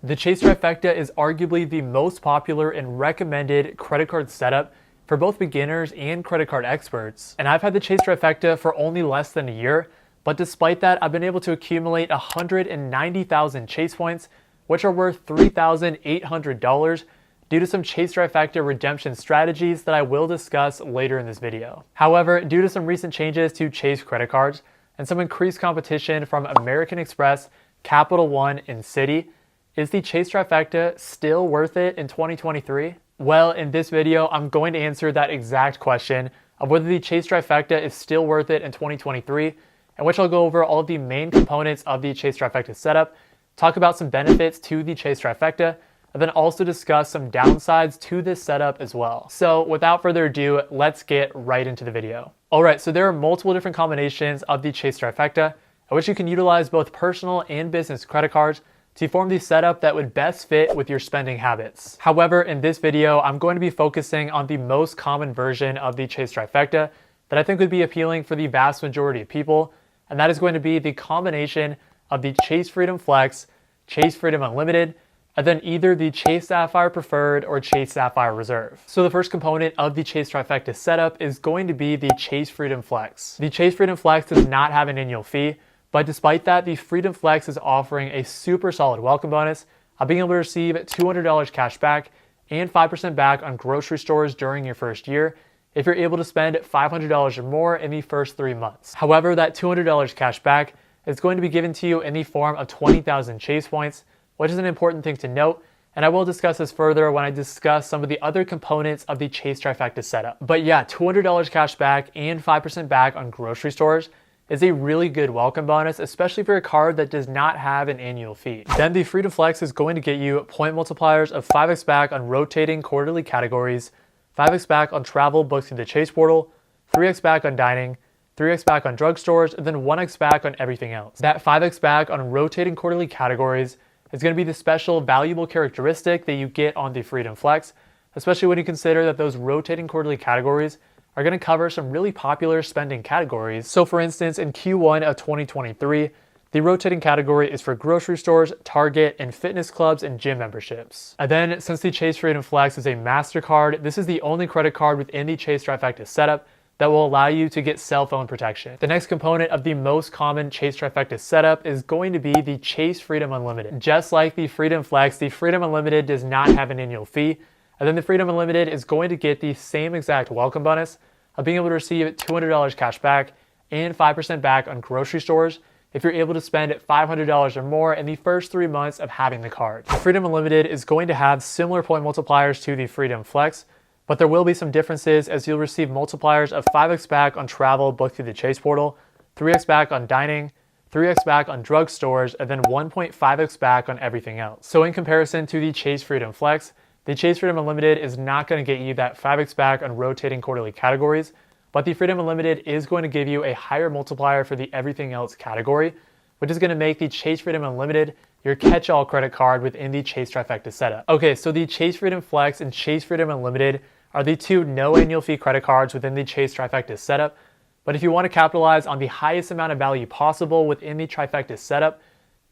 The Chase Trifecta is arguably the most popular and recommended credit card setup for both beginners and credit card experts. And I've had the Chase Trifecta for only less than a year, but despite that, I've been able to accumulate 190,000 Chase points, which are worth $3,800 due to some Chase Trifecta redemption strategies that I will discuss later in this video. However, due to some recent changes to Chase credit cards and some increased competition from American Express, Capital One, and Citi, is the Chase Trifecta still worth it in 2023? Well, in this video, I'm going to answer that exact question of whether the Chase Trifecta is still worth it in 2023, in which I'll go over all of the main components of the Chase Trifecta setup, talk about some benefits to the Chase Trifecta, and then also discuss some downsides to this setup as well. So without further ado, let's get right into the video. Alright, so there are multiple different combinations of the Chase Trifecta, in which you can utilize both personal and business credit cards to form the setup that would best fit with your spending habits. However, in this video, I'm going to be focusing on the most common version of the Chase Trifecta that I think would be appealing for the vast majority of people, and that is going to be the combination of the Chase Freedom Flex, Chase Freedom Unlimited, and then either the Chase Sapphire Preferred or Chase Sapphire Reserve. So the first component of the Chase Trifecta setup is going to be the Chase Freedom Flex. The Chase Freedom Flex does not have an annual fee, but despite that, the Freedom Flex is offering a super solid welcome bonus of being able to receive $200 cash back and 5% back on grocery stores during your first year if you're able to spend $500 or more in the first 3 months. However, that $200 cash back is going to be given to you in the form of 20,000 Chase points, which is an important thing to note, and I will discuss this further when I discuss some of the other components of the Chase Trifecta setup. But yeah, $200 cash back and 5% back on grocery stores is a really good welcome bonus, especially for a card that does not have an annual fee. Then the Freedom Flex is going to get you point multipliers of 5x back on rotating quarterly categories, 5x back on travel booked through the Chase portal, 3x back on dining, 3x back on drugstores, and then 1x back on everything else. That 5x back on rotating quarterly categories is going to be the special valuable characteristic that you get on the Freedom Flex, especially when you consider that those rotating quarterly categories are going to cover some really popular spending categories. So for instance, in Q1 of 2023, the rotating category is for grocery stores, Target, and fitness clubs and gym memberships. And then since the Chase Freedom Flex is a MasterCard, this is the only credit card within the Chase Trifecta setup that will allow you to get cell phone protection. The next component of the most common Chase Trifecta setup is going to be the Chase Freedom Unlimited. Just like the Freedom Flex, the Freedom Unlimited does not have an annual fee, and then the Freedom Unlimited is going to get the same exact welcome bonus of being able to receive $200 cash back and 5% back on grocery stores if you're able to spend $500 or more in the first 3 months of having the card. The Freedom Unlimited is going to have similar point multipliers to the Freedom Flex, but there will be some differences as you'll receive multipliers of 5x back on travel booked through the Chase portal, 3x back on dining, 3x back on drugstores, and then 1.5x back on everything else. So in comparison to the Chase Freedom Flex, the Chase Freedom Unlimited is not going to get you that 5x back on rotating quarterly categories, but the Freedom Unlimited is going to give you a higher multiplier for the everything else category, which is going to make the Chase Freedom Unlimited your catch-all credit card within the Chase Trifecta setup. Okay, so the Chase Freedom Flex and Chase Freedom Unlimited are the two no annual fee credit cards within the Chase Trifecta setup, but if you want to capitalize on the highest amount of value possible within the Trifecta setup,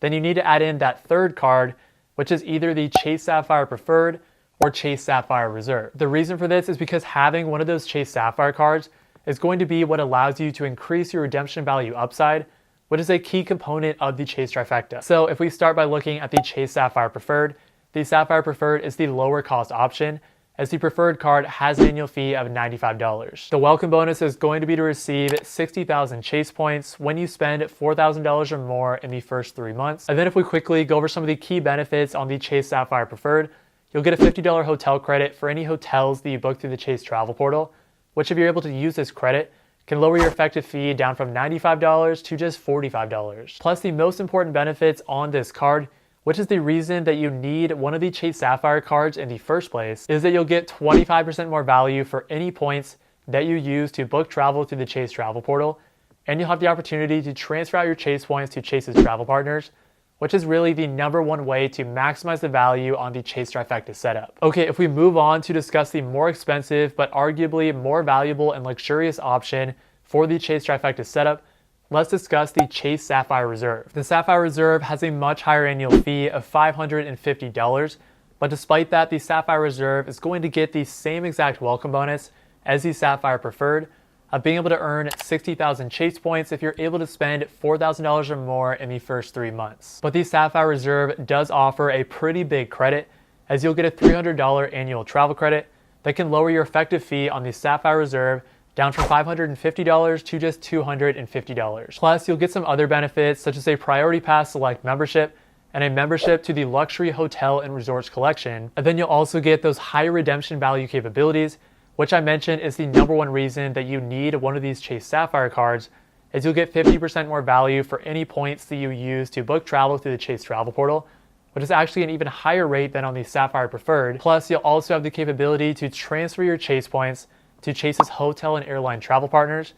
then you need to add in that third card, which is either the Chase Sapphire Preferred or Chase Sapphire Reserve. The reason for this is because having one of those Chase Sapphire cards is going to be what allows you to increase your redemption value upside, which is a key component of the Chase Trifecta. So if we start by looking at the Chase Sapphire Preferred, the Sapphire Preferred is the lower cost option, as the preferred card has an annual fee of $95. The welcome bonus is going to be to receive 60,000 Chase points when you spend $4,000 or more in the first 3 months. And then if we quickly go over some of the key benefits on the Chase Sapphire Preferred, you'll get a $50 hotel credit for any hotels that you book through the Chase travel portal, which if you're able to use this credit, can lower your effective fee down from $95 to just $45. Plus the most important benefits on this card, which is the reason that you need one of the Chase Sapphire cards in the first place, is that you'll get 25% more value for any points that you use to book travel through the Chase travel portal, and you'll have the opportunity to transfer out your Chase points to Chase's travel partners, which is really the #1 way to maximize the value on the Chase Trifecta setup. Okay, if we move on to discuss the more expensive but arguably more valuable and luxurious option for the Chase Trifecta setup, let's discuss the Chase Sapphire Reserve. The Sapphire Reserve has a much higher annual fee of $550, but despite that, the Sapphire Reserve is going to get the same exact welcome bonus as the Sapphire Preferred of being able to earn 60,000 Chase points if you're able to spend $4,000 or more in the first 3 months. But the Sapphire Reserve does offer a pretty big credit, as you'll get a $300 annual travel credit that can lower your effective fee on the Sapphire Reserve down from $550 to just $250. Plus, you'll get some other benefits such as a Priority Pass Select membership and a membership to the Luxury Hotel and Resorts Collection. And then you'll also get those higher redemption value capabilities, which I mentioned is the #1 reason that you need one of these Chase Sapphire cards, is you'll get 50% more value for any points that you use to book travel through the Chase Travel Portal, which is actually an even higher rate than on the Sapphire Preferred. Plus, you'll also have the capability to transfer your Chase points to Chase's hotel and airline travel partners,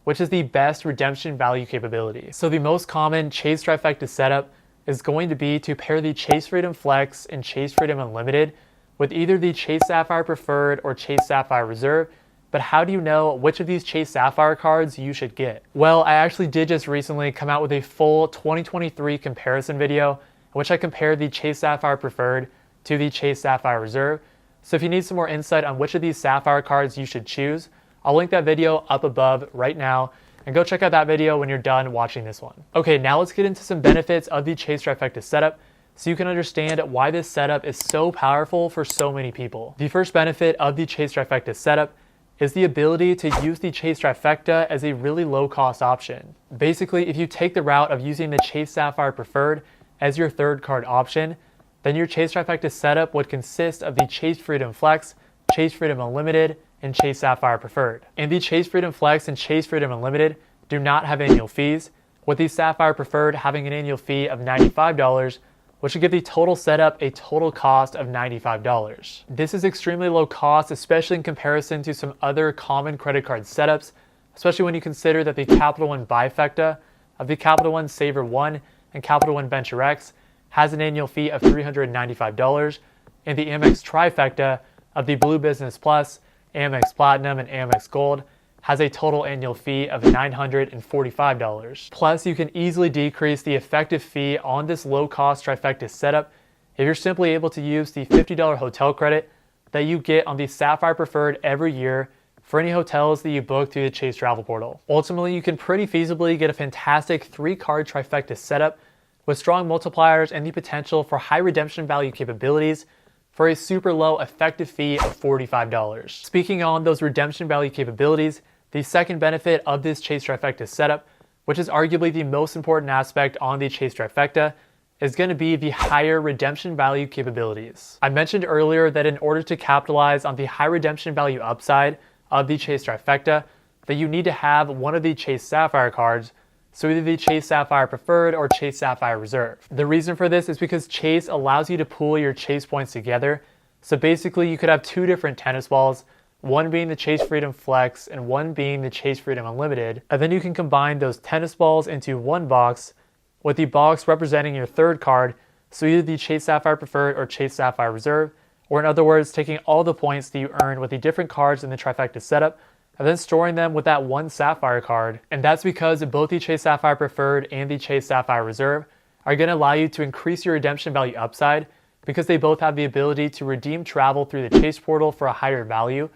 which is the best redemption value capability. So the most common Chase Trifecta setup is going to be to pair the Chase Freedom Flex and Chase Freedom Unlimited with either the Chase Sapphire Preferred or Chase Sapphire Reserve. But how do you know which of these Chase Sapphire cards you should get? Well, I actually did just recently come out with a full 2023 comparison video in which I compared the Chase Sapphire Preferred to the Chase Sapphire Reserve. So if you need some more insight on which of these Sapphire cards you should choose, I'll link that video up above right now, and go check out that video when you're done watching this one. Okay, now let's get into some benefits of the Chase Trifecta setup so you can understand why this setup is so powerful for so many people. The first benefit of the Chase Trifecta setup is the ability to use the Chase Trifecta as a really low-cost option. Basically, if you take the route of using the Chase Sapphire Preferred as your third card option, then your Chase Trifecta setup would consist of the Chase Freedom Flex, Chase Freedom Unlimited, and Chase Sapphire Preferred. And the Chase Freedom Flex and Chase Freedom Unlimited do not have annual fees, with the Sapphire Preferred having an annual fee of $95, which would give the total setup a total cost of $95. This is extremely low cost, especially in comparison to some other common credit card setups, especially when you consider that the Capital One Bifecta of the Capital One Saver One and Capital One Venture X has an annual fee of $395, and the AMEX Trifecta of the Blue Business Plus, AMEX Platinum, and AMEX Gold has a total annual fee of $945. Plus, you can easily decrease the effective fee on this low-cost Trifecta setup if you're simply able to use the $50 hotel credit that you get on the Sapphire Preferred every year for any hotels that you book through the Chase Travel Portal. Ultimately, you can pretty feasibly get a fantastic 3-card Trifecta setup with strong multipliers and the potential for high redemption value capabilities for a super low effective fee of $45. Speaking on those redemption value capabilities, the second benefit of this Chase Trifecta setup, which is arguably the most important aspect on the Chase Trifecta, is going to be the higher redemption value capabilities. I mentioned earlier that in order to capitalize on the high redemption value upside of the Chase Trifecta, that you need to have one of the Chase Sapphire cards, so either the Chase Sapphire Preferred or Chase Sapphire Reserve. The reason for this is because Chase allows you to pool your Chase points together. So basically you could have 2 different tennis balls, one being the Chase Freedom Flex and one being the Chase Freedom Unlimited. And then you can combine those tennis balls into one box with the box representing your third card. So either the Chase Sapphire Preferred or Chase Sapphire Reserve, or in other words, taking all the points that you earn with the different cards in the Trifecta setup and then storing them with that one Sapphire card. And that's because both the Chase Sapphire Preferred and the Chase Sapphire Reserve are going to allow you to increase your redemption value upside because they both have the ability to redeem travel through the Chase portal for a higher value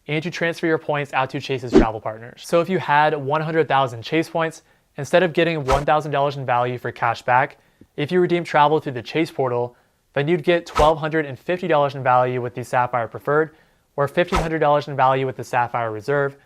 and to transfer your points out to Chase's travel partners. So if you had 100,000 Chase points, instead of getting $1,000 in value for cash back, if you redeem travel through the Chase portal, then you'd get $1,250 in value with the Sapphire Preferred, or $1,500 in value with the Sapphire Reserve,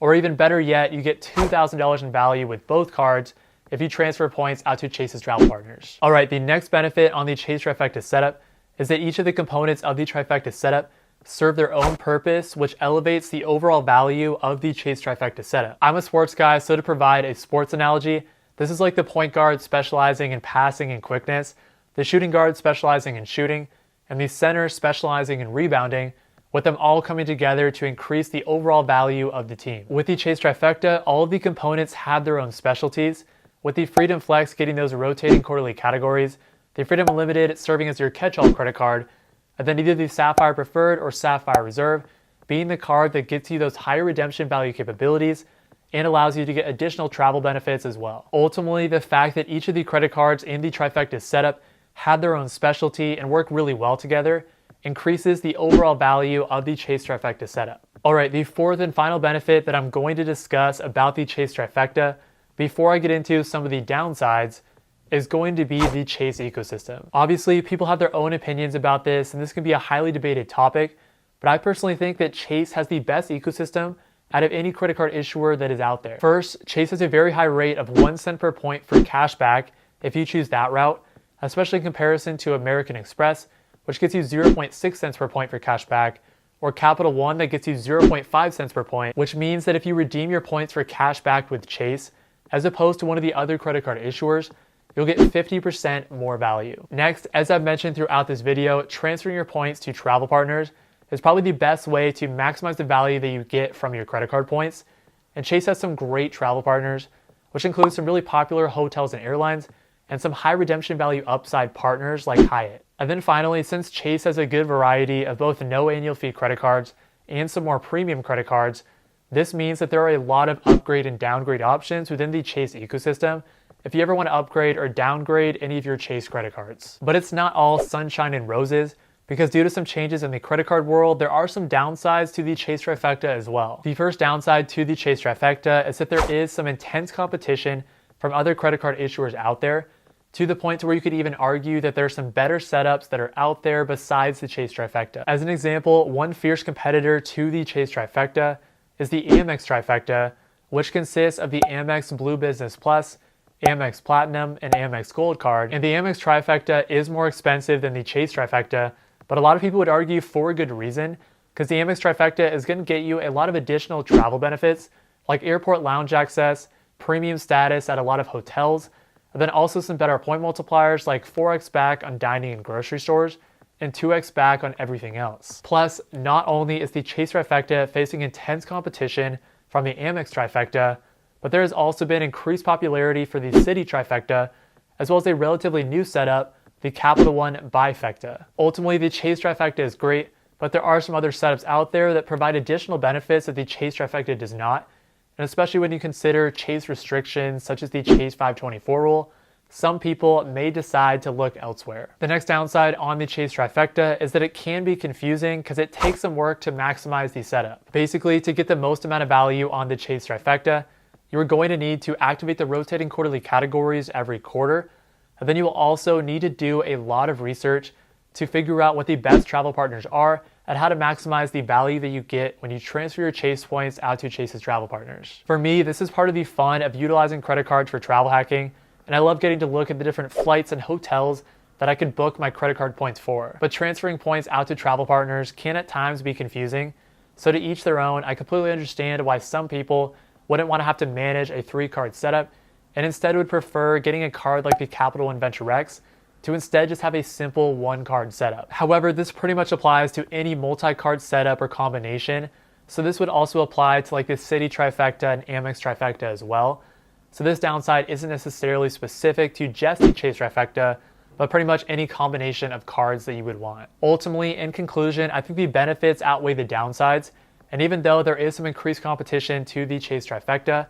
or even better yet, you get $2,000 in value with both cards if you transfer points out to Chase's travel partners. All right, the next benefit on the Chase Trifecta setup is that each of the components of the Trifecta setup serve their own purpose, which elevates the overall value of the Chase Trifecta setup. I'm a sports guy, so to provide a sports analogy, this is like the point guard specializing in passing and quickness, the shooting guard specializing in shooting, and the center specializing in rebounding, with them all coming together to increase the overall value of the team. With the Chase Trifecta, all of the components have their own specialties, with the Freedom Flex getting those rotating quarterly categories, the Freedom Unlimited serving as your catch-all credit card, and then either the Sapphire Preferred or Sapphire Reserve being the card that gets you those higher redemption value capabilities and allows you to get additional travel benefits as well. Ultimately, the fact that each of the credit cards in the Trifecta setup had their own specialty and work really well together increases the overall value of the Chase Trifecta setup. Alright, the fourth and final benefit that I'm going to discuss about the Chase Trifecta before I get into some of the downsides is going to be the Chase ecosystem. Obviously, people have their own opinions about this, and this can be a highly debated topic, but I personally think that Chase has the best ecosystem out of any credit card issuer that is out there. First, Chase has a very high rate of 1 cent per point for cash back if you choose that route, especially in comparison to American Express, which gets you 0.6 cents per point for cash back, or Capital One that gets you 0.5 cents per point, which means that if you redeem your points for cash back with Chase, as opposed to one of the other credit card issuers, you'll get 50% more value. Next, as I've mentioned throughout this video, transferring your points to travel partners is probably the best way to maximize the value that you get from your credit card points. And Chase has some great travel partners, which includes some really popular hotels and airlines, and some high redemption value upside partners like Hyatt. And then finally, since Chase has a good variety of both no annual fee credit cards and some more premium credit cards, this means that there are a lot of upgrade and downgrade options within the Chase ecosystem if you ever want to upgrade or downgrade any of your Chase credit cards. But it's not all sunshine and roses, because due to some changes in the credit card world, there are some downsides to the Chase Trifecta as well. The first downside to the Chase Trifecta is that there is some intense competition from other credit card issuers out there, to the point to where you could even argue that there are some better setups that are out there besides the Chase Trifecta. As an example, one fierce competitor to the Chase Trifecta is the AMEX Trifecta, which consists of the AMEX Blue Business Plus, AMEX Platinum, and AMEX Gold card. And the AMEX Trifecta is more expensive than the Chase Trifecta, but a lot of people would argue for a good reason, because the AMEX Trifecta is going to get you a lot of additional travel benefits, like airport lounge access, premium status at a lot of hotels, and then also some better point multipliers like 4x back on dining in grocery stores, and 2x back on everything else. Plus, not only is the Chase Trifecta facing intense competition from the AMEX Trifecta, but there has also been increased popularity for the Citi Trifecta, as well as a relatively new setup, the Capital One Bifecta. Ultimately, the Chase Trifecta is great, but there are some other setups out there that provide additional benefits that the Chase Trifecta does not, and especially when you consider Chase restrictions such as the Chase 524 rule, some people may decide to look elsewhere. The next downside on the Chase Trifecta is that it can be confusing because it takes some work to maximize the setup. Basically, to get the most amount of value on the Chase Trifecta, you're going to need to activate the rotating quarterly categories every quarter, and then you will also need to do a lot of research to figure out what the best travel partners are and how to maximize the value that you get when you transfer your Chase points out to Chase's travel partners. For me, this is part of the fun of utilizing credit cards for travel hacking, and I love getting to look at the different flights and hotels that I could book my credit card points for. But transferring points out to travel partners can at times be confusing, so to each their own. I completely understand why some people wouldn't want to have to manage a 3-card setup and instead would prefer getting a card like the Capital One Venture X to instead just have a simple 1-card setup. However, this pretty much applies to any multi-card setup or combination, so this would also apply to like the Citi Trifecta and Amex Trifecta as well. So this downside isn't necessarily specific to just the Chase Trifecta, but pretty much any combination of cards that you would want. Ultimately, in conclusion, I think the benefits outweigh the downsides, and even though there is some increased competition to the Chase Trifecta,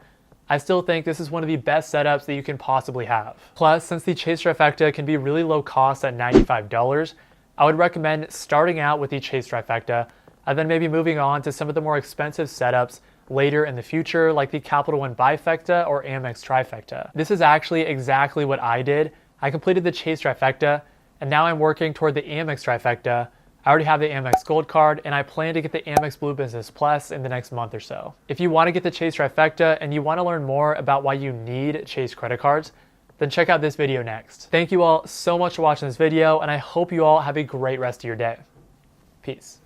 I still think this is one of the best setups that you can possibly have. Plus, since the Chase Trifecta can be really low cost at $95, I would recommend starting out with the Chase Trifecta and then maybe moving on to some of the more expensive setups later in the future, like the Capital One Bifecta or Amex Trifecta. This is actually exactly what I did. I completed the Chase Trifecta, and now I'm working toward the Amex Trifecta. I already have the AMEX Gold card, and I plan to get the AMEX Blue Business Plus in the next month or so. If you want to get the Chase Trifecta and you want to learn more about why you need Chase credit cards, then check out this video next. Thank you all so much for watching this video, and I hope you all have a great rest of your day. Peace.